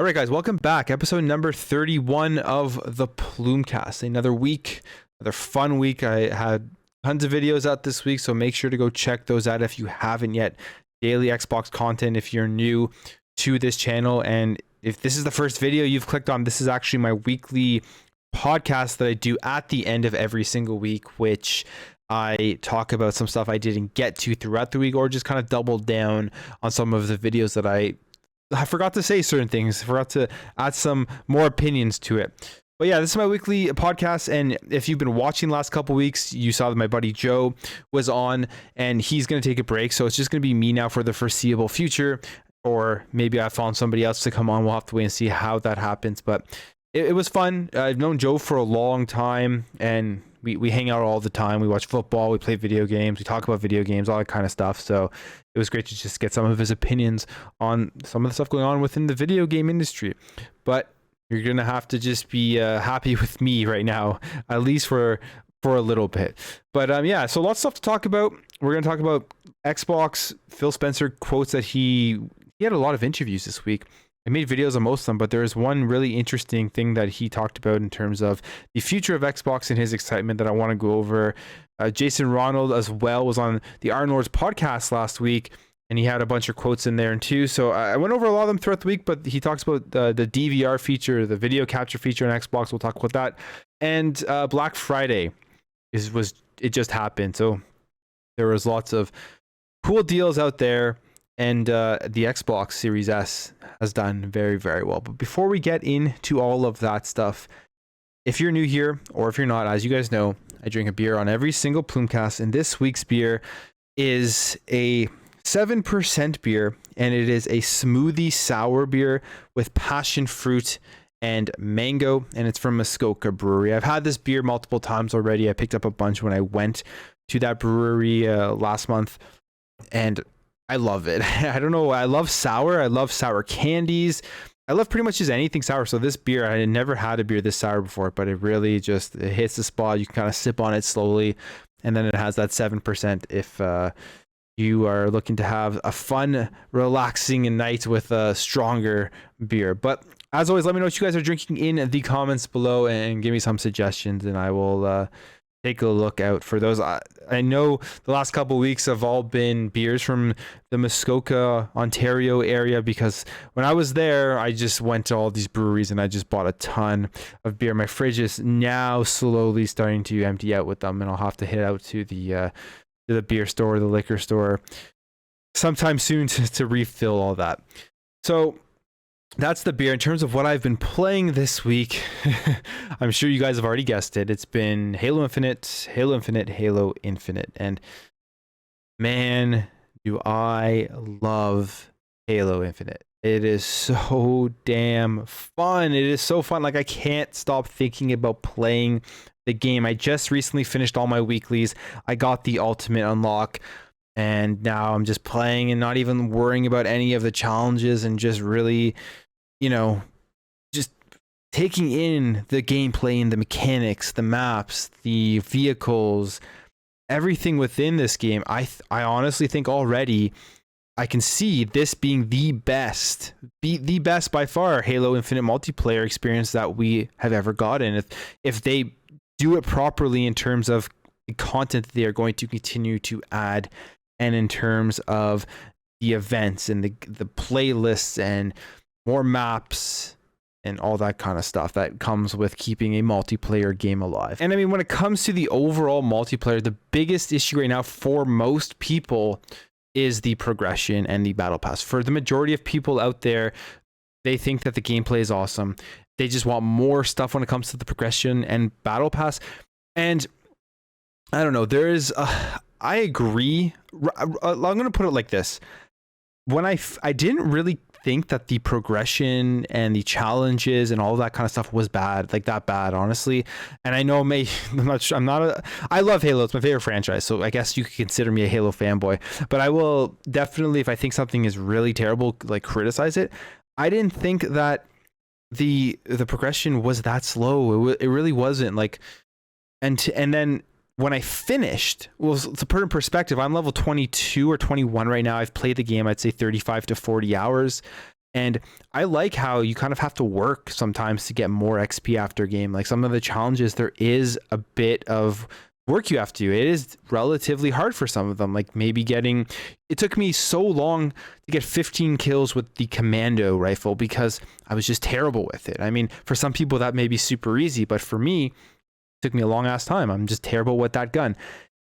All right, guys, welcome back. Episode number 31 of the Plumecast. Another week, another fun week. I had tons of videos out this week, so make sure to go check those out if you haven't yet. Daily Xbox content if you're new to this channel. And if this is the first video you've clicked on, this is actually my weekly podcast that I do at the end of every single week, which I talk about some stuff I didn't get to throughout the week, or just kind of double down on some of the videos that I forgot to say certain things, forgot to add some more opinions to it. But yeah, this is my weekly podcast, and if you've been watching the last couple weeks, you saw that my buddy Joe was on, and he's going to take a break, so it's just going to be me now for the foreseeable future, or maybe I found somebody else to come on. We'll have to wait and see how that happens, but it was fun. I've known Joe for a long time, and we hang out all the time. We watch football, we play video games, we talk about video games, all that kind of stuff. So it was great to just get some of his opinions on some of the stuff going on within the video game industry. But you're gonna have to just be happy with me right now, at least for a little bit. But yeah, so lots of stuff to talk about. We're gonna talk about Xbox. Phil Spencer quotes that he had a lot of interviews this week. I made videos on most of them, but there is one really interesting thing that he talked about in terms of the future of Xbox and his excitement that I want to go over. Jason Ronald as well was on the Iron Lords podcast last week, and he had a bunch of quotes in there too. So I went over a lot of them throughout the week, but he talks about the DVR feature, the video capture feature on Xbox. We'll talk about that. And Black Friday it just happened. So there was lots of cool deals out there. And the Xbox Series S has done very, very well. But before we get into all of that stuff, if you're new here, or if you're not, as you guys know, I drink a beer on every single Plumecast. And this week's beer is a 7% beer, and it is a smoothie sour beer with passion fruit and mango, and it's from Muskoka Brewery. I've had this beer multiple times already. I picked up a bunch when I went to that brewery last month, and I love it. I don't know. I love sour. I love sour candies. I love pretty much just anything sour. So this beer, I had never had a beer this sour before, but it really just it hits the spot. You can kind of sip on it slowly. And then it has that 7% if you are looking to have a fun, relaxing night with a stronger beer. But as always, let me know what you guys are drinking in the comments below and give me some suggestions, and I will take a look out for those. I know the last couple of weeks have all been beers from the Muskoka, Ontario area, because when I was there, I just went to all these breweries and I just bought a ton of beer. My fridge is now slowly starting to empty out with them, and I'll have to head out to the beer store, the liquor store sometime soon to refill all that. So that's the beer. In terms of what I've been playing this week, I'm sure you guys have already guessed it. It's been Halo Infinite, Halo Infinite, Halo Infinite. And man, do I love Halo Infinite. It is so damn fun. It is so fun. Like, I can't stop thinking about playing the game. I just recently finished all my weeklies. I got the ultimate unlock, and now I'm just playing and not even worrying about any of the challenges, and just really, just taking in the gameplay and the mechanics, the maps, the vehicles, everything within this game. I honestly think already I can see this being the best by far Halo Infinite multiplayer experience that we have ever gotten. If they do it properly in terms of the content that they are going to continue to add, and in terms of the events and the playlists and more maps and all that kind of stuff that comes with keeping a multiplayer game alive. And I mean, when it comes to the overall multiplayer, the biggest issue right now for most people is the progression and the battle pass. For the majority of people out there, they think that the gameplay is awesome. They just want more stuff when it comes to the progression and battle pass. And I don't know, I agree. I'm going to put it like this. When I didn't really think that the progression and the challenges and all that kind of stuff was bad, like that bad, honestly. And I know I love Halo. It's my favorite franchise. So I guess you could consider me a Halo fanboy, but I will definitely, if I think something is really terrible, like, criticize it. I didn't think that the progression was that slow. It really wasn't, like, and then when I finished, well, to put in perspective, I'm level 22 or 21 right now. I've played the game, I'd say 35 to 40 hours. And I like how you kind of have to work sometimes to get more XP after a game. Like some of the challenges, there is a bit of work you have to do. It is relatively hard for some of them. Like maybe it took me so long to get 15 kills with the commando rifle because I was just terrible with it. I mean, for some people that may be super easy, but for me, it took me a long ass time. I'm just terrible with that gun.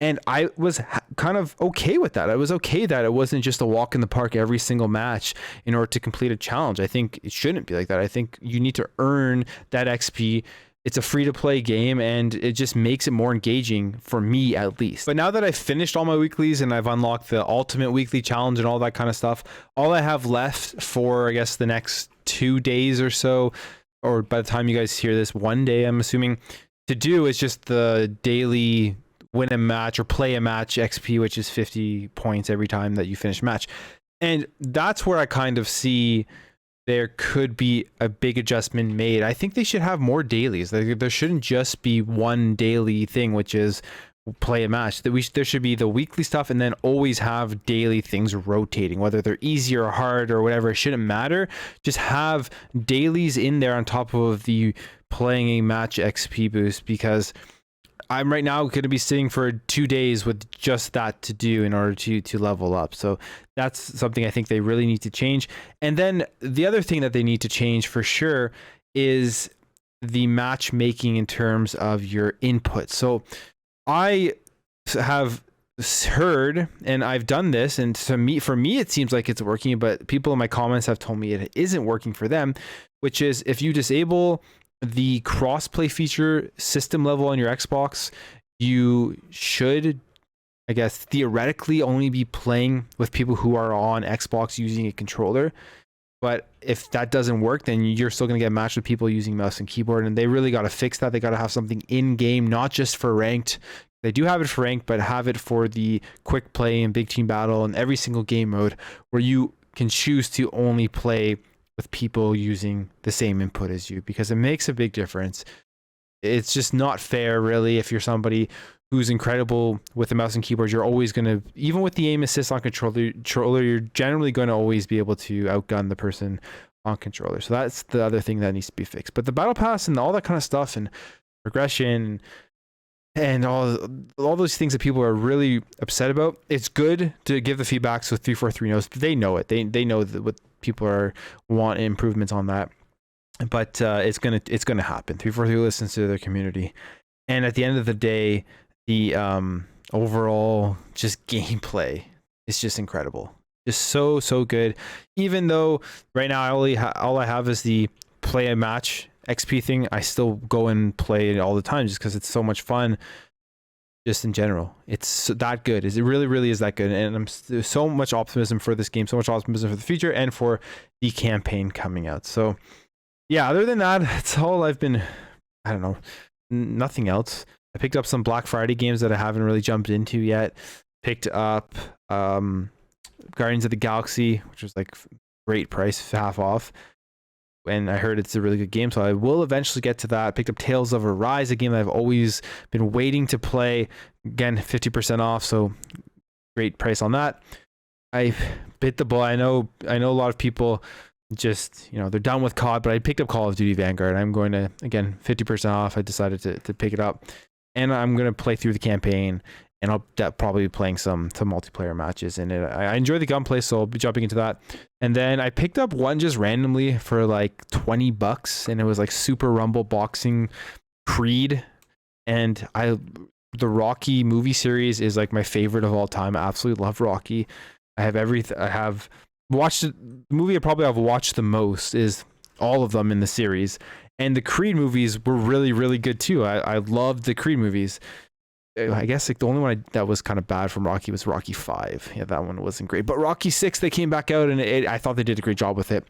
And I was kind of okay with that. I was okay that it wasn't just a walk in the park every single match in order to complete a challenge. I think it shouldn't be like that. I think you need to earn that XP. It's a free to play game and it just makes it more engaging for me at least. But now that I've finished all my weeklies and I've unlocked the ultimate weekly challenge and all that kind of stuff, all I have left for, I guess, the next 2 days or so, or by the time you guys hear this, 1 day, I'm assuming, to do is just the daily win a match or play a match XP, which is 50 points every time that you finish a match. And that's where I kind of see there could be a big adjustment made. I think they should have more dailies. There shouldn't just be one daily thing, which is play a match. There should be the weekly stuff and then always have daily things rotating, whether they're easy or hard or whatever. It shouldn't matter. Just have dailies in there on top of the playing a match XP boost, because I'm right now going to be sitting for 2 days with just that to do in order to level up. So that's something I think they really need to change. And then the other thing that they need to change for sure is the matchmaking in terms of your input. So I have heard, and I've done this, and for me it seems like it's working, but people in my comments have told me it isn't working for them, which is if you disable the crossplay feature system level on your Xbox, you should, I guess, theoretically only be playing with people who are on Xbox using a controller. But if that doesn't work, then you're still going to get matched with people using mouse and keyboard. And they really got to fix that. They got to have something in game, not just for ranked. They do have it for ranked, but have it for the quick play and big team battle and every single game mode where you can choose to only play with people using the same input as you, because it makes a big difference. It's just not fair, really. If you're somebody who's incredible with the mouse and keyboard, you're always going to, even with the aim assist on controller, you're generally going to always be able to outgun the person on controller. So that's the other thing that needs to be fixed. But the battle pass and all that kind of stuff and progression and all those things that people are really upset about, it's good to give the feedback so 343 knows. They know it. They know that what people want improvements on that. But it's gonna happen. 343 listens to their community, and at the end of the day, the overall just gameplay is just incredible, just so good. Even though right now all I have is the play a match XP thing, I still go and play it all the time just because it's so much fun. Just in general, it's that good. It really is that good, and there's so much optimism for this game, so much optimism for the future and for the campaign coming out. So yeah, other than that, that's all I've been, I don't know, nothing else. I picked up some Black Friday games that I haven't really jumped into yet. Picked up Guardians of the Galaxy, which was like great price, half off. And I heard it's a really good game, so I will eventually get to that. I picked up Tales of Arise, a game that I've always been waiting to play. Again, 50% off, so great price on that. I bit the bullet. I know a lot of people just, they're done with COD, but I picked up Call of Duty Vanguard. I'm going to, again, 50% off. I decided to pick it up, and I'm going to play through the campaign, and I'll probably be playing some multiplayer matches in it. I enjoy the gunplay, so I'll be jumping into that. And then I picked up one just randomly for like $20, and it was like Super Rumble Boxing Creed. And the Rocky movie series is like my favorite of all time. I absolutely love Rocky. I have watched the movie I probably have watched the most is all of them in the series. And the Creed movies were really good too. I loved the Creed movies. I guess like the only one that was kind of bad from Rocky was Rocky 5. Yeah, that one wasn't great. But Rocky 6, they came back out, and I thought they did a great job with it.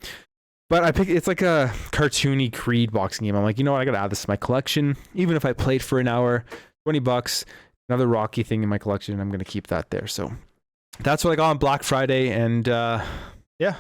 But it's like a cartoony Creed boxing game. I'm like, you know what? I gotta add this to my collection. Even if I played for an hour, $20, another Rocky thing in my collection, I'm gonna keep that there. So that's what I got on Black Friday, and yeah.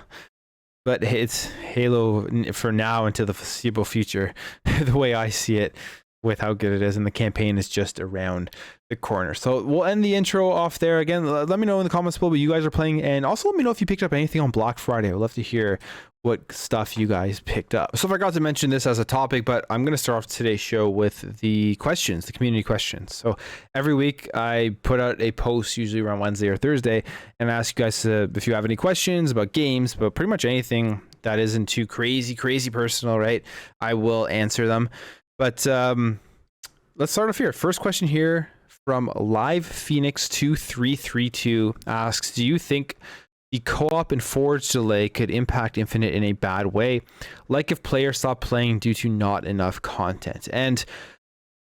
But it's Halo for now into the foreseeable future, the way I see it, with how good it is, and the campaign is just around the corner. So we'll end the intro off there. Again, let me know in the comments below what you guys are playing, and also let me know if you picked up anything on Black Friday. I'd love to hear what stuff you guys picked up. So I forgot to mention this as a topic, but I'm going to start off today's show with the questions, the community questions. So every week I put out a post, usually around Wednesday or Thursday, and I ask you guys if you have any questions about games, but pretty much anything that isn't too crazy personal, right? I will answer them. But let's start off here. First question here from Live Phoenix 2332 asks, do you think the co-op and Forge delay could impact Infinite in a bad way, like if players stop playing due to not enough content? And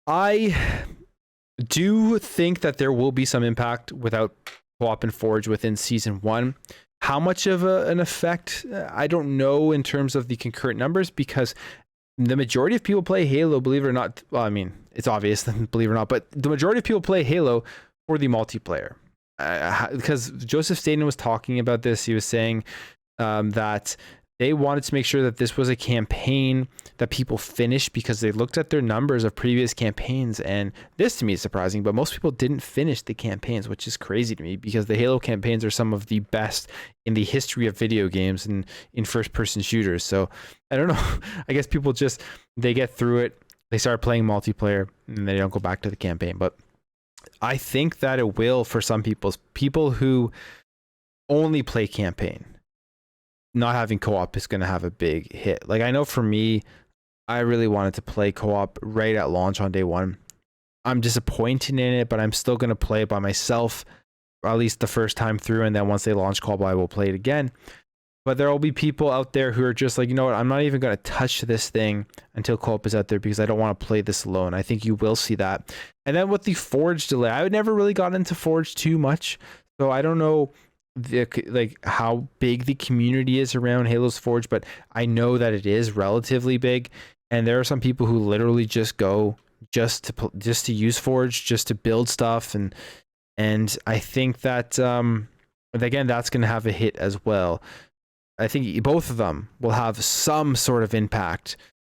I do think that there will be some impact without co-op and Forge within season 1. How much of an effect, I don't know in terms of the concurrent numbers, because the majority of people play Halo, believe it or not. Well, I mean, it's obvious, believe it or not, but the majority of people play Halo for the multiplayer. Because Joseph Staten was talking about this. He was saying that they wanted to make sure that this was a campaign that people finished, because they looked at their numbers of previous campaigns, and this to me is surprising, but most people didn't finish the campaigns, which is crazy to me, because the Halo campaigns are some of the best in the history of video games and in first-person shooters. So I don't know. I guess people just, they get through it, they start playing multiplayer, and they don't go back to the campaign. But I think that it will, for some people who only play campaign, not having co-op is going to have a big hit. Like, I know for me, I really wanted to play co-op right at launch on day 1. I'm disappointed in it, but I'm still going to play it by myself, or at least the first time through, and then once they launch co-op, I will play it again. But there will be people out there who are just like, you know what, I'm not even going to touch this thing until co-op is out there, because I don't want to play this alone. I think you will see that. And then with the Forge delay, I would never really got into Forge too much, so I don't know like how big the community is around Halo's Forge, but I know that it is relatively big, and there are some people who literally just go just to use Forge, just to build stuff, and I think that again, that's going to have a hit as well. I think both of them will have some sort of impact,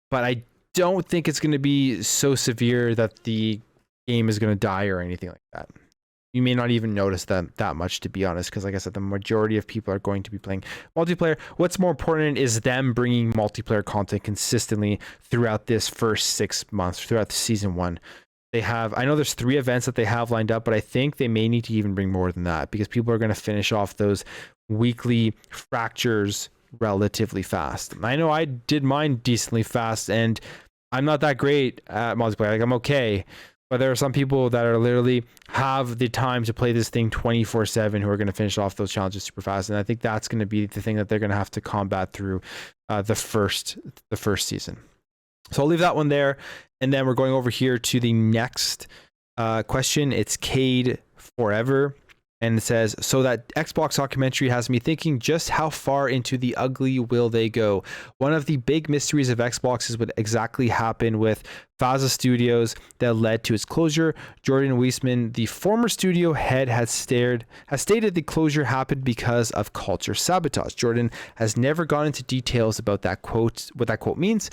but I don't think it's going to be so severe that the game is going to die or anything like that. You may not even notice that much, to be honest, because like I said, the majority of people are going to be playing multiplayer. What's more important is them bringing multiplayer content consistently throughout this first 6 months, throughout the season 1. They have, I know there's 3 events that they have lined up, but I think they may need to even bring more than that, because people are going to finish off those weekly fractures relatively fast. I know I did mine decently fast, and I'm not that great at multiplayer. Like, I'm okay, but there are some people that are literally have the time to play this thing 24/7 who are going to finish off those challenges super fast, and I think that's going to be the thing that they're going to have to combat through the first season. So I'll leave that one there, and then we're going over here to the next question. It's Cade Forever, and it says, so that Xbox documentary has me thinking, just how far into the ugly will they go? One of the big mysteries of Xbox is what exactly happened with Faza Studios that led to its closure. Jordan Weissman, the former studio head, has stated the closure happened because of culture sabotage. Jordan has never gone into details about that quote, what that quote means.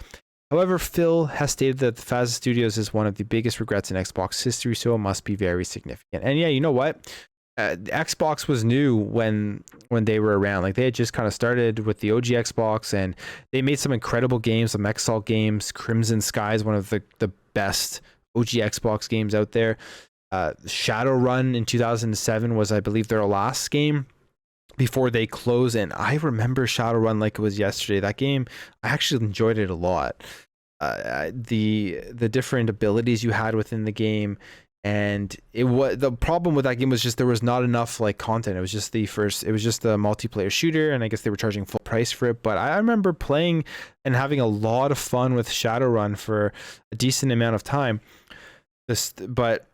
However, Phil has stated that Faza Studios is one of the biggest regrets in Xbox history, so it must be very significant. And yeah, you know what? Xbox was new when they were around. Like, they had just kind of started with the OG Xbox, and they made some incredible games, some Exalt games. Crimson Skies, one of the best OG Xbox games out there. Shadowrun in 2007 was, I believe, their last game before they closed, and I remember Shadowrun like it was yesterday. That game, I actually enjoyed it a lot. The different abilities you had within the game. And it was, the problem with that game was just there was not enough like content. It was just the multiplayer shooter, and I guess they were charging full price for it. But I remember playing and having a lot of fun with Shadowrun for a decent amount of time. But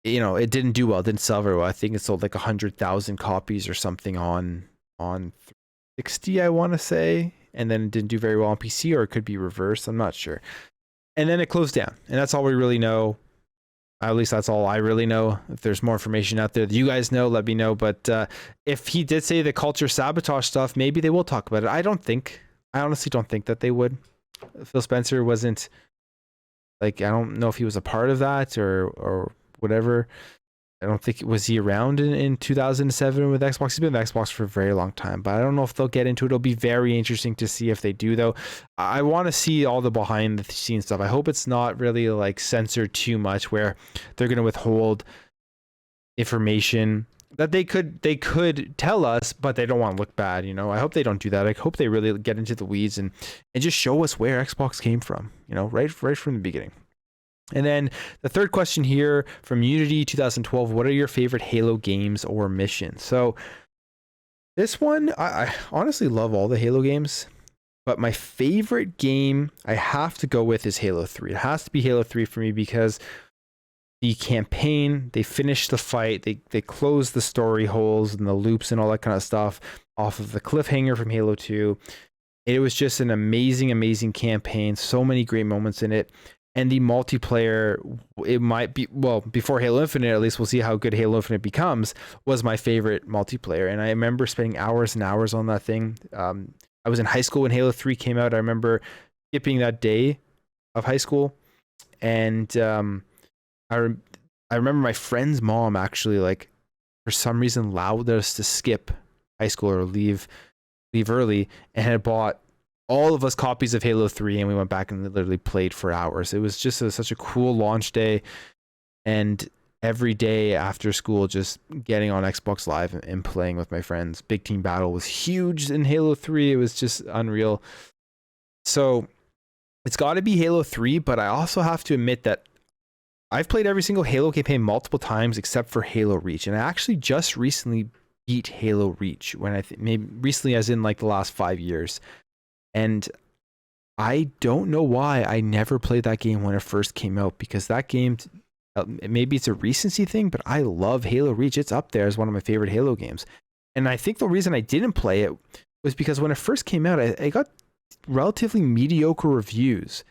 you know, it didn't do well, it didn't sell very well. I think it sold like 100,000 copies or something on 360, I want to say, and then it didn't do very well on PC, or it could be reversed. I'm not sure. And then it closed down, and that's all we really know. At least that's all I really know. If there's more information out there that you guys know, let me know. But if he did say the culture sabotage stuff, maybe they will talk about it. I honestly don't think that they would. Phil Spencer wasn't, like, I don't know if he was a part of that or whatever. I don't think, was he around in 2007 with Xbox? He's been with Xbox for a very long time, but I don't know if they'll get into it. It'll be very interesting to see if they do, though. I want to see all the behind the scenes stuff. I hope it's not really like censored too much where they're going to withhold information that they could tell us, but they don't want to look bad. You know, I hope they don't do that. I hope they really get into the weeds and just show us where Xbox came from, you know, right from the beginning. And then the third question here from Unity 2012, what are your favorite Halo games or missions? So this one, I honestly love all the Halo games, but my favorite game I have to go with is Halo 3. It has to be Halo 3 for me because the campaign, they finished the fight, they closed the story holes and the loops and all that kind of stuff off of the cliffhanger from Halo 2. It was just an amazing campaign, so many great moments in it. And the multiplayer, it might be, well, before Halo Infinite, at least we'll see how good Halo Infinite becomes, was my favorite multiplayer. And I remember spending hours and hours on that thing. I was in high school when Halo 3 came out. I remember skipping that day of high school. And I remember my friend's mom actually, like, for some reason allowed us to skip high school or leave early, and had bought all of us copies of Halo 3, and we went back and literally played for hours. It was just such a cool launch day, and every day after school just getting on Xbox Live and playing with my friends. Big Team Battle was huge in Halo 3. It was just unreal. So it's got to be Halo 3, but I also have to admit that I've played every single Halo campaign multiple times except for Halo Reach, and I actually just recently beat Halo Reach, when I think maybe recently as in like the last 5 years. And I don't know why I never played that game when it first came out, because that game, maybe it's a recency thing, but I love Halo Reach. It's up there as one of my favorite Halo games. And I think the reason I didn't play it was because when it first came out, I got relatively mediocre reviews,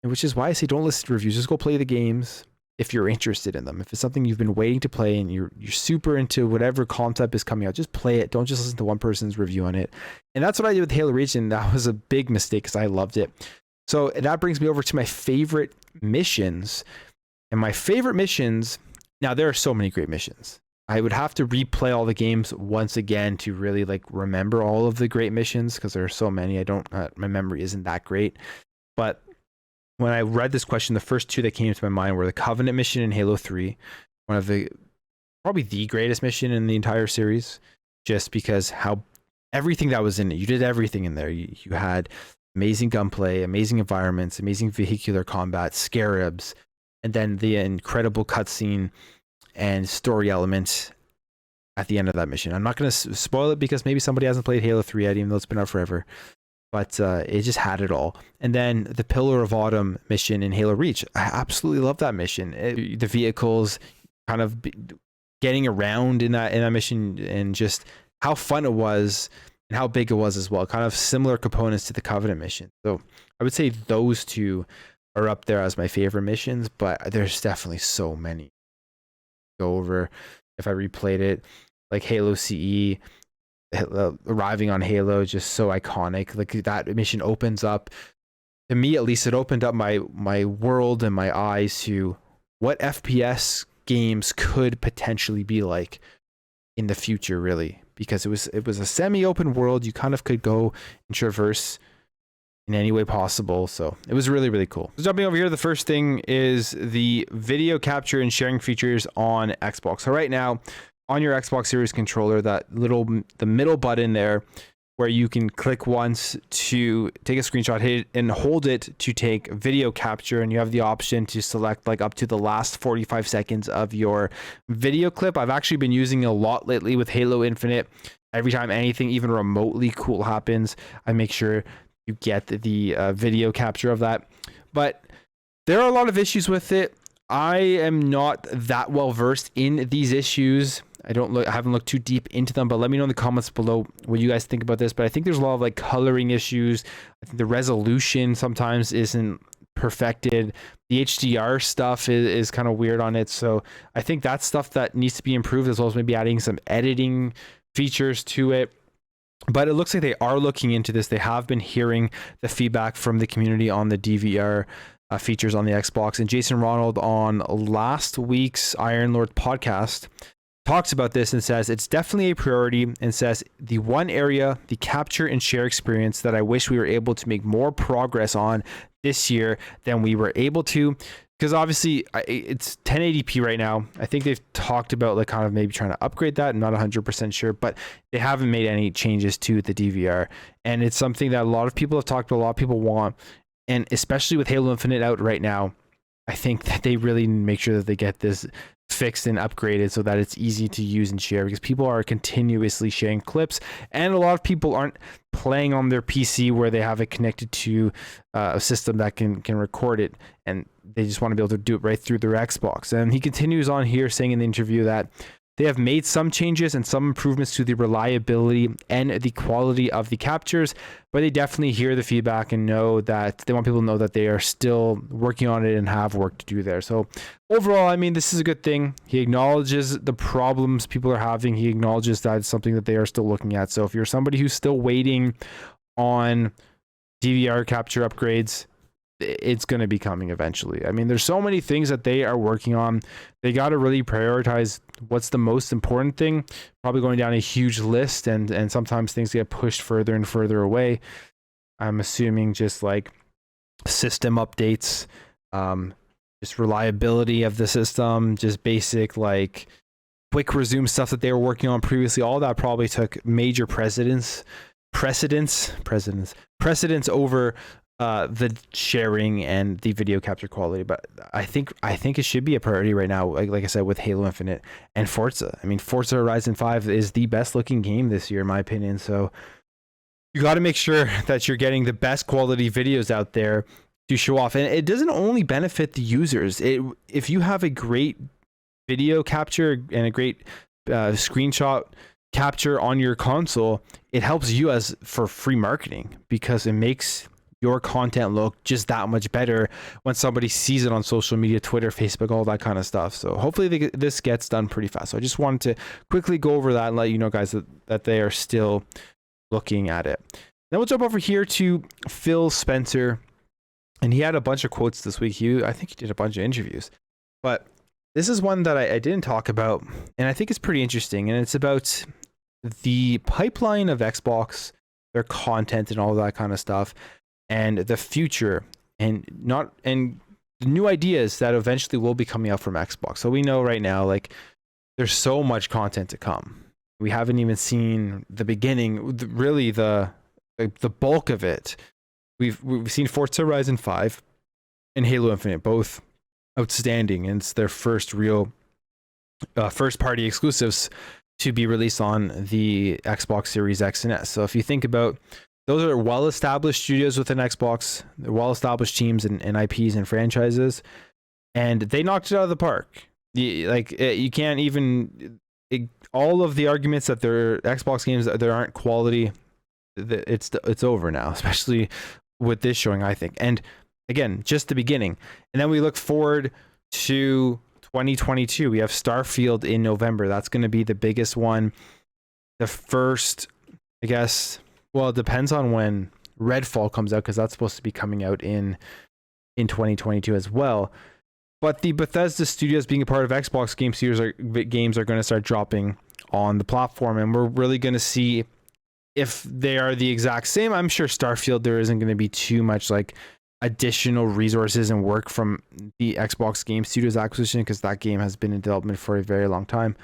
which is why I say don't listen to reviews. Just go play the games if you're interested in them. If it's something you've been waiting to play and you're super into whatever concept is coming out, just play it. Don't just listen to one person's review on it. And that's what I did with Halo Reach, and that was a big mistake because I loved it. So that brings me over to my favorite missions. And my favorite missions, now there are so many great missions. I would have to replay all the games once again to really like remember all of the great missions, because there are so many. My memory isn't that great. But when I read this question, the first two that came to my mind were the Covenant mission in Halo 3, one of probably the greatest mission in the entire series, just because how everything that was in it, you did everything in there. You had amazing gunplay, amazing environments, amazing vehicular combat, scarabs, and then the incredible cutscene and story elements at the end of that mission. I'm not going to spoil it because maybe somebody hasn't played Halo 3 yet, even though it's been out forever. But it just had it all. And then the Pillar of Autumn mission in Halo Reach. I absolutely love that mission. The vehicles, kind of getting around in that mission, and just how fun it was and how big it was as well. Kind of similar components to the Covenant mission. So I would say those two are up there as my favorite missions, but there's definitely so many to go over if I replayed it. Like Halo CE, arriving on Halo, just so iconic. Like that mission opens up, to me at least, it opened up my world and my eyes to what FPS games could potentially be like in the future, really, because it was a semi-open world. You kind of could go and traverse in any way possible. So it was really, really cool. So jumping over here, the first thing is the video capture and sharing features on Xbox. So right now, on your Xbox Series controller, the middle button there, where you can click once to take a screenshot, hit it and hold it to take video capture, and you have the option to select like up to the last 45 seconds of your video clip. I've actually been using it a lot lately with Halo Infinite. Every time anything even remotely cool happens, I make sure you get the video capture of that. But there are a lot of issues with it. I am not that well versed in these issues. I haven't looked too deep into them, but let me know in the comments below what you guys think about this. But I think there's a lot of like coloring issues. I think the resolution sometimes isn't perfected. The HDR stuff is kind of weird on it. So I think that's stuff that needs to be improved, as well as maybe adding some editing features to it. But it looks like they are looking into this. They have been hearing the feedback from the community on the DVR features on the Xbox. And Jason Ronald on last week's Iron Lord podcast talks about this and says it's definitely a priority, and says the one area, the capture and share experience, that I wish we were able to make more progress on this year than we were able to. Because obviously it's 1080p right now. I think they've talked about like kind of maybe trying to upgrade that. I'm not 100% sure, but they haven't made any changes to the DVR. And it's something that a lot of people have talked about, a lot of people want. And especially with Halo Infinite out right now, I think that they really make sure that they get this fixed and upgraded so that it's easy to use and share, because people are continuously sharing clips, and a lot of people aren't playing on their PC where they have it connected to a system that can record it, and they just want to be able to do it right through their Xbox. And he continues on here saying in the interview that they have made some changes and some improvements to the reliability and the quality of the captures, but they definitely hear the feedback and know that they want people to know that they are still working on it and have work to do there. So overall, I mean, this is a good thing. He acknowledges the problems people are having. He acknowledges that it's something that they are still looking at. So if you're somebody who's still waiting on DVR capture upgrades, it's going to be coming eventually. I mean, there's so many things that they are working on. They got to really prioritize what's the most important thing, probably going down a huge list, and sometimes things get pushed further and further away. I'm assuming just like system updates, just reliability of the system, just basic like quick resume stuff that they were working on previously. All that probably took major precedence over the sharing and the video capture quality. But I think it should be a priority right now, like I said, with Halo Infinite and Forza. I mean, Forza Horizon 5 is the best looking game this year in my opinion, so you got to make sure that you're getting the best quality videos out there to show off. And it doesn't only benefit the users. If you have a great video capture and a great screenshot capture on your console, it helps you as for free marketing, because it makes your content look just that much better when somebody sees it on social media, Twitter, Facebook, all that kind of stuff. So hopefully this gets done pretty fast. So I just wanted to quickly go over that and let you know, guys, that they are still looking at it. Then we'll jump over here to Phil Spencer, and he had a bunch of quotes this week. I think he did a bunch of interviews, but this is one that I didn't talk about, and I think it's pretty interesting, and it's about the pipeline of Xbox, their content and all that kind of stuff, and the future, and the new ideas that eventually will be coming out from Xbox. So we know right now, like, there's so much content to come. We haven't even seen the beginning, really the bulk of it. We've seen Forza Horizon 5 and Halo Infinite, both outstanding, and it's their first real first party exclusives to be released on the Xbox Series X and S. So if you think about, those are well-established studios within Xbox. They're well-established teams and IPs and franchises, and they knocked it out of the park. You can't even all of the arguments that they're Xbox games that there aren't quality. It's over now, especially with this showing, I think. And again, just the beginning. And then we look forward to 2022. We have Starfield in November. That's going to be the biggest one. The first, I guess. Well, it depends on when Redfall comes out, because that's supposed to be coming out in 2022 as well. But the Bethesda studios being a part of Xbox games are going to start dropping on the platform, and we're really going to see if they are the exact same. I'm sure Starfield, there isn't going to be too much like additional resources and work from the Xbox Game Studios acquisition, because that game has been in development for a very long time.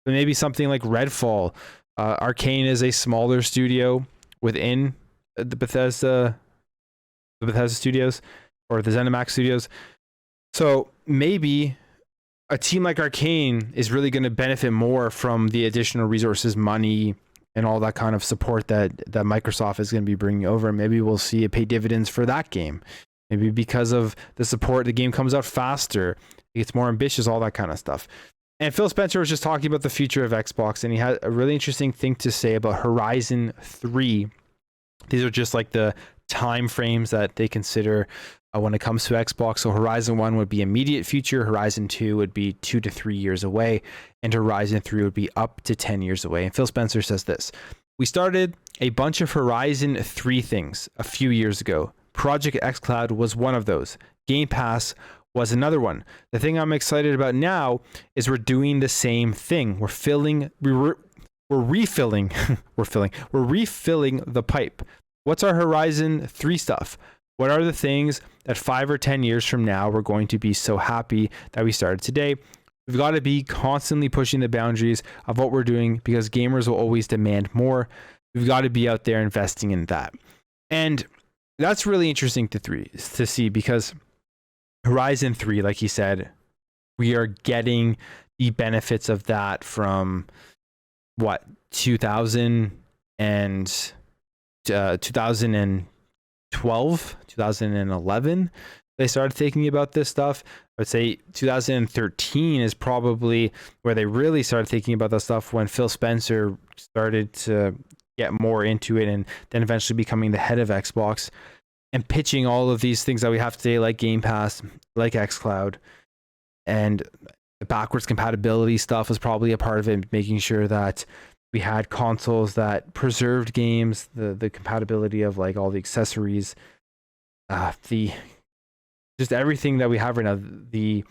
But maybe something like Redfall. Arcane is a smaller studio within the Bethesda studios, or the ZeniMax studios. So maybe a team like Arcane is really going to benefit more from the additional resources, money, and all that kind of support that Microsoft is going to be bringing over. Maybe we'll see it pay dividends for that game. Maybe because of the support, the game comes out faster, it gets more ambitious, all that kind of stuff. And Phil Spencer was just talking about the future of Xbox, and he had a really interesting thing to say about Horizon 3. These are just like the time frames that they consider when it comes to Xbox. So Horizon 1 would be immediate future, Horizon 2 would be 2 to 3 years away, and Horizon 3 would be up to 10 years away. And Phil Spencer says this: "We started a bunch of Horizon 3 things a few years ago. Project xCloud was one of those. Game Pass was another one. The thing I'm excited about now is we're doing the same thing. We're refilling the pipe. What's our Horizon 3 stuff? What are the things that 5 or 10 years from now we're going to be so happy that we started today? We've got to be constantly pushing the boundaries of what we're doing because gamers will always demand more. We've got to be out there investing in that. And that's really interesting to see because Horizon 3, like he said, we are getting the benefits of that from 2012, 2011, they started thinking about this stuff. I would say 2013 is probably where they really started thinking about that stuff, when Phil Spencer started to get more into it and then eventually becoming the head of Xbox and pitching all of these things that we have today, like Game Pass, like xCloud, and the backwards compatibility stuff was probably a part of it, making sure that we had consoles that preserved games, the compatibility of like all the accessories, just everything that we have right now, the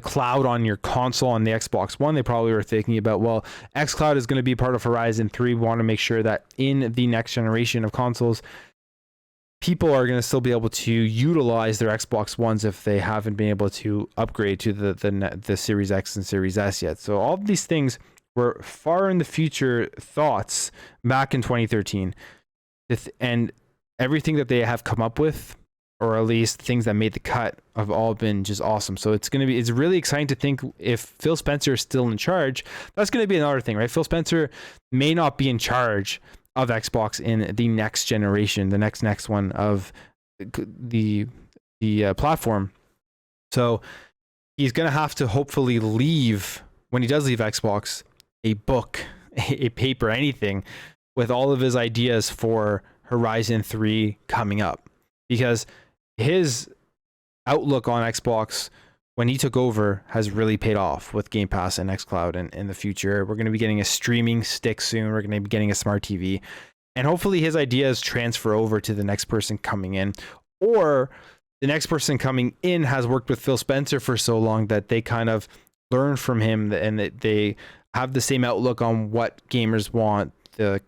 cloud on your console on the Xbox One. They probably were thinking about, well, xCloud is going to be part of Horizon 3. We want to make sure that in the next generation of consoles, people are going to still be able to utilize their Xbox Ones if they haven't been able to upgrade to the Series X and Series S yet. So all of these things were far in the future thoughts back in 2013. And everything that they have come up with, or at least things that made the cut, have all been just awesome. So it's really exciting to think if Phil Spencer is still in charge, that's going to be another thing, right? Phil Spencer may not be in charge of Xbox in the next generation, the next one of the platform. So he's going to have to hopefully leave, when he does leave Xbox, a book, a paper, anything with all of his ideas for Horizon 3 coming up, because his outlook on Xbox when he took over has really paid off with Game Pass and xCloud. And in the future, we're going to be getting a streaming stick soon. We're going to be getting a smart TV, and hopefully his ideas transfer over to the next person coming in, or the next person coming in has worked with Phil Spencer for so long that they kind of learn from him and that they have the same outlook on what gamers want, the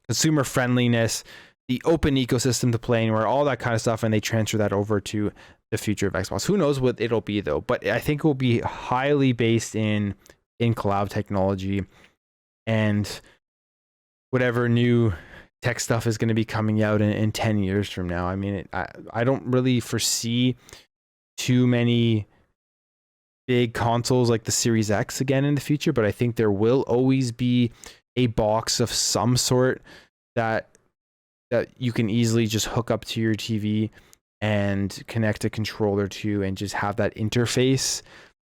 consumer friendliness, the open ecosystem to play anywhere, all that kind of stuff, and they transfer that over to the future of Xbox. Who knows what it'll be though, but I think it will be highly based in cloud technology and whatever new tech stuff is going to be coming out in 10 years from now. I mean, I don't really foresee too many big consoles like the Series X again in the future, but I think there will always be a box of some sort that you can easily just hook up to your TV and connect a controller to, and just have that interface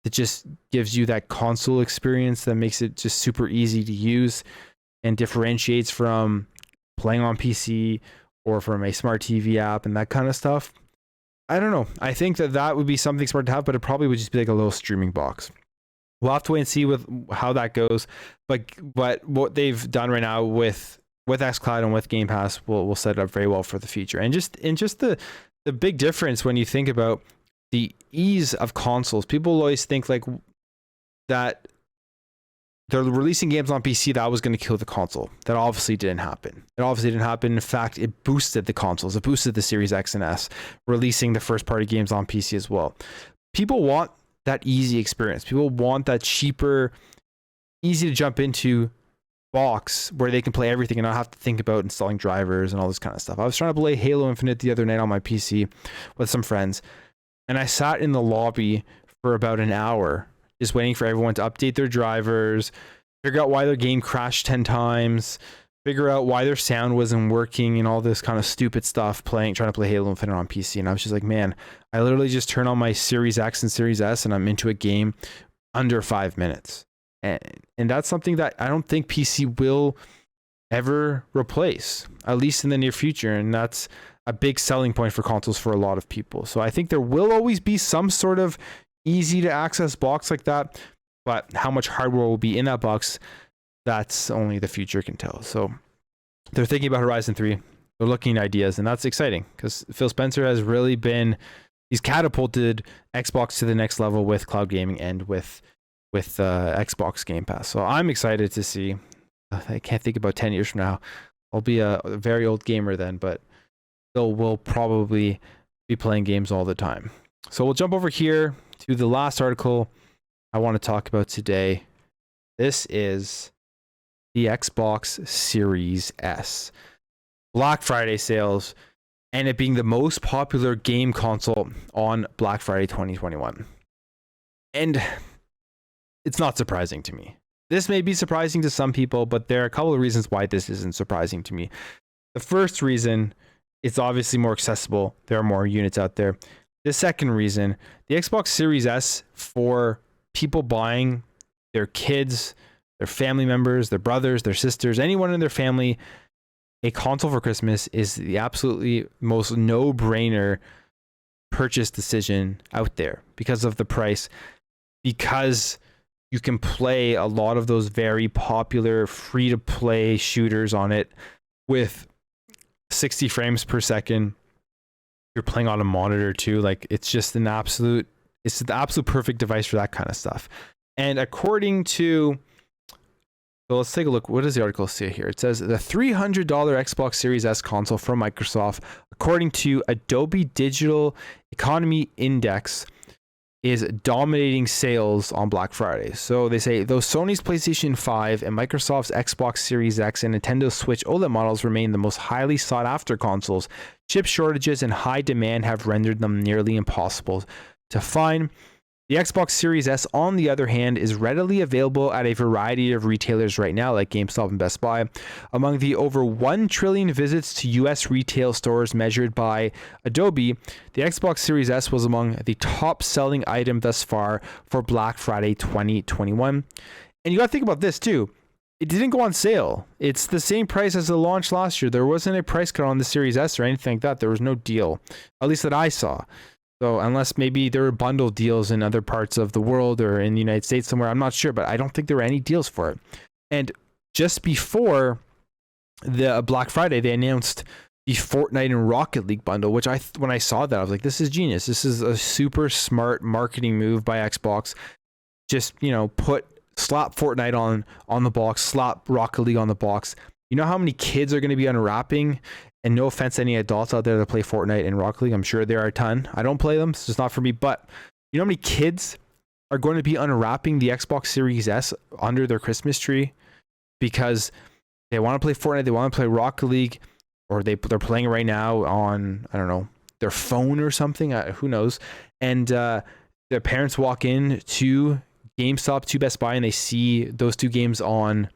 that just gives you that console experience that makes it just super easy to use and differentiates from playing on PC or from a smart TV app and that kind of stuff. I don't know. I think that would be something smart to have, but it probably would just be like a little streaming box. We'll have to wait and see with how that goes. But what they've done right now with xCloud and with Game Pass will set it up very well for the future. And just the big difference when you think about the ease of consoles, people always think like that they're releasing games on PC that was going to kill the console. That obviously didn't happen. In fact, it boosted the consoles. It boosted the Series X and S, releasing the first party games on PC as well. People want that easy experience. People want that cheaper, easy to jump into box where they can play everything and not have to think about installing drivers and all this kind of stuff. I was trying to play Halo Infinite the other night on my PC with some friends, and I sat in the lobby for about an hour just waiting for everyone to update their drivers, figure out why their game crashed 10 times, figure out why their sound wasn't working and all this kind of stupid stuff, trying to play Halo Infinite on PC. And I was just like, man, I literally just turn on my Series X and Series S and I'm into a game under 5 minutes. And that's something that I don't think PC will ever replace, at least in the near future. And that's a big selling point for consoles for a lot of people. So I think there will always be some sort of easy to access box like that, but how much hardware will be in that box, that's only the future can tell. So they're thinking about Horizon 3. they're looking at ideas, and that's exciting because Phil Spencer has really been, he's catapulted Xbox to the next level with cloud gaming and with Xbox Game Pass. So I'm excited to see. I can't think about 10 years from now. I'll be a very old gamer then, but still will probably be playing games all the time. So we'll jump over here to the last article I want to talk about today. This is the Xbox Series S. Black Friday sales, and it being the most popular game console on Black Friday 2021. And it's not surprising to me. This may be surprising to some people, but there are a couple of reasons why this isn't surprising to me. The first reason, it's obviously more accessible. There are more units out there. The second reason, the Xbox Series S, for people buying their kids, their family members, their brothers, their sisters, anyone in their family, a console for Christmas is the absolutely most no-brainer purchase decision out there because of the price, because you can play a lot of those very popular free-to-play shooters on it with 60 frames per second. You're playing on a monitor too. Like, it's just the absolute perfect device for that kind of stuff. And according to, so let's take a look. What does the article say here? It says the $300 Xbox Series S console from Microsoft, according to Adobe Digital Economy Index, is dominating sales on Black Friday. So they say, though Sony's PlayStation 5 and Microsoft's Xbox Series X and Nintendo Switch OLED models remain the most highly sought after consoles, chip shortages and high demand have rendered them nearly impossible to find. The Xbox Series S, on the other hand, is readily available at a variety of retailers right now, like GameStop and Best Buy. Among the over 1 trillion visits to US retail stores measured by Adobe, the Xbox Series S was among the top selling item thus far for Black Friday 2021. And you got to think about this too. It didn't go on sale. It's the same price as the launch last year. There wasn't a price cut on the Series S or anything like that. There was no deal, at least that I saw. So unless maybe there were bundle deals in other parts of the world or in the United States somewhere, I'm not sure, but I don't think there were any deals for it. And just before the Black Friday, they announced the Fortnite and Rocket League bundle, which when I saw that, I was like, this is genius. This is a super smart marketing move by Xbox. Just, slap Fortnite on the box, slap Rocket League on the box. You know how many kids are going to be unwrapping? And no offense to any adults out there that play Fortnite and Rocket League. I'm sure there are a ton. I don't play them. It's just not for me. But you know how many kids are going to be unwrapping the Xbox Series S under their Christmas tree because they want to play Fortnite, they want to play Rocket League, or they're playing it right now on, I don't know, their phone or something. Who knows? And their parents walk in to GameStop, to Best Buy, and they see those two games on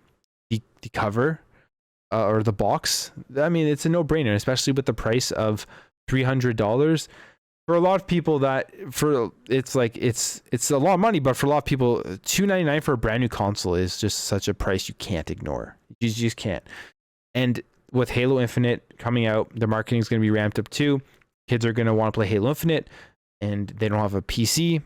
the cover. Or the box. I mean, it's a no-brainer, especially with the price of $300 for a lot of people. It's a lot of money, but for a lot of people, $299 for a brand new console is just such a price you can't ignore. You just can't. And with Halo Infinite coming out, the marketing is going to be ramped up too. Kids are going to want to play Halo Infinite, and they don't have a PC.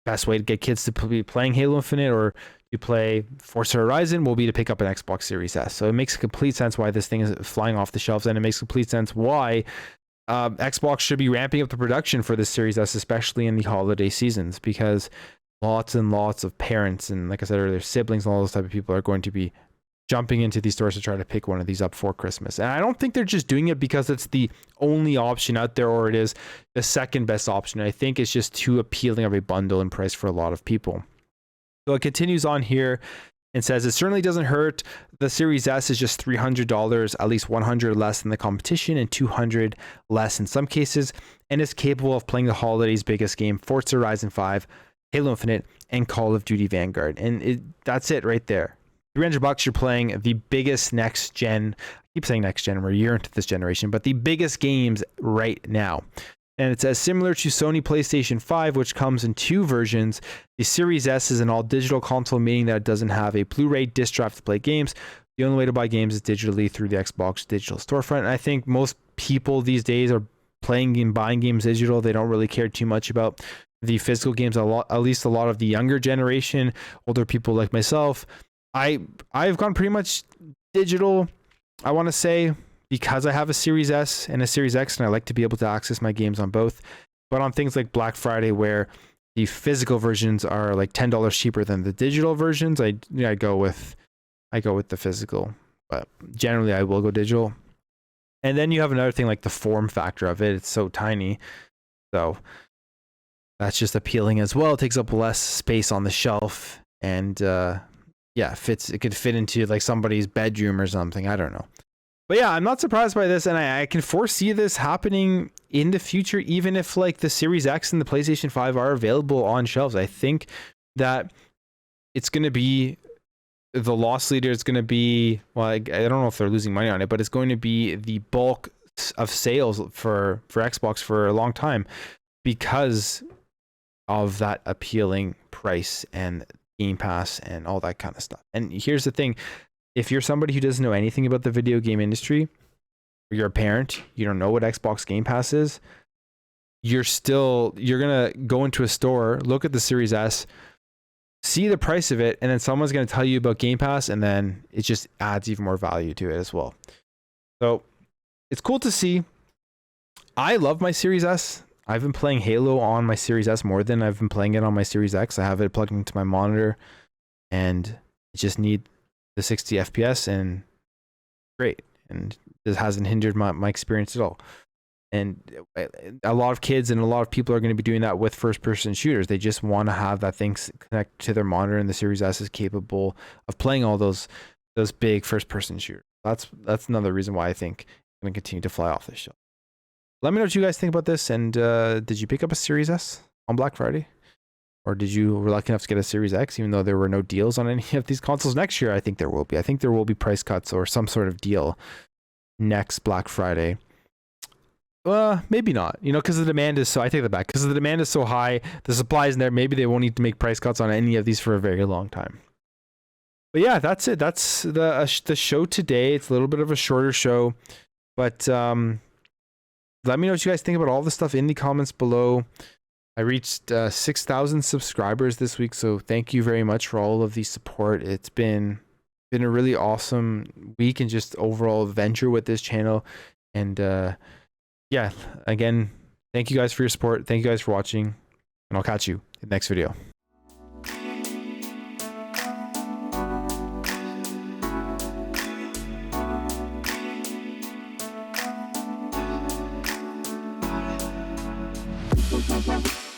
Best way to get kids to be playing Halo Infinite or to play Forza Horizon will be to pick up an Xbox Series S. So it makes complete sense why this thing is flying off the shelves, and it makes complete sense why Xbox should be ramping up the production for this Series S, especially in the holiday seasons, because lots and lots of parents and, like I said earlier, siblings and all those type of people are going to be jumping into these stores to try to pick one of these up for Christmas. And I don't think they're just doing it because it's the only option out there or it is the second best option. I think it's just too appealing of a bundle and price for a lot of people. So it continues on here and says, it certainly doesn't hurt. The Series S is just $300, at least $100 less than the competition and $200 less in some cases, and is capable of playing the holidays' biggest game, Forza Horizon 5, Halo Infinite, and Call of Duty Vanguard. And that's it right there. $300, you're playing the biggest next gen. I keep saying next gen, we're a year into this generation, but the biggest games right now. And it says, similar to Sony PlayStation 5, which comes in two versions, the Series S is an all-digital console, meaning that it doesn't have a Blu-ray disc drive to play games. The only way to buy games is digitally through the Xbox digital storefront. And I think most people these days are playing and buying games digital. They don't really care too much about the physical games. At least a lot of the younger generation, older people like myself. I've gone pretty much digital, I want to say, because I have a Series S and a Series X, and I like to be able to access my games on both. But on things like Black Friday, where the physical versions are like $10 cheaper than the digital versions, I go with the physical. But generally, I will go digital. And then you have another thing like the form factor of it. It's so tiny, so that's just appealing as well. It takes up less space on the shelf, and yeah, it could fit into like somebody's bedroom or something. I don't know. But yeah, I'm not surprised by this, and I can foresee this happening in the future, even if like the Series X and the PlayStation 5 are available on shelves. I think that it's going to be the loss leader. Is going to be, well, I don't know if they're losing money on it, but it's going to be the bulk of sales for Xbox for a long time because of that appealing price and Game Pass and all that kind of stuff. And here's the thing. If you're somebody who doesn't know anything about the video game industry, or you're a parent, you don't know what Xbox Game Pass is, you're going to go into a store, look at the Series S, see the price of it, and then someone's going to tell you about Game Pass, and then it just adds even more value to it as well. So it's cool to see. I love my Series S. I've been playing Halo on my Series S more than I've been playing it on my Series X. I have it plugged into my monitor, and it just need the 60 FPS, and great. And this hasn't hindered my experience at all. And a lot of kids and a lot of people are going to be doing that with first-person shooters. They just want to have that thing connect to their monitor, and the Series S is capable of playing all those big first-person shooters. That's another reason why I think I'm going to continue to fly off this shelf. Let me know what you guys think about this. And did you pick up a Series S on Black Friday? Or were lucky enough to get a Series X, even though there were no deals on any of these consoles? Next year, I think there will be. I think there will be price cuts or some sort of deal next Black Friday. Maybe not, because the demand is so, I take that back, because the demand is so high, the supply isn't there. Maybe they won't need to make price cuts on any of these for a very long time. But yeah, that's it. That's the show today. It's a little bit of a shorter show, but let me know what you guys think about all the stuff in the comments below. I reached 6,000 subscribers this week, so thank you very much for all of the support. It's been a really awesome week and just overall adventure with this channel. And yeah, again, thank you guys for your support. Thank you guys for watching, and I'll catch you in the next video. We'll be right back.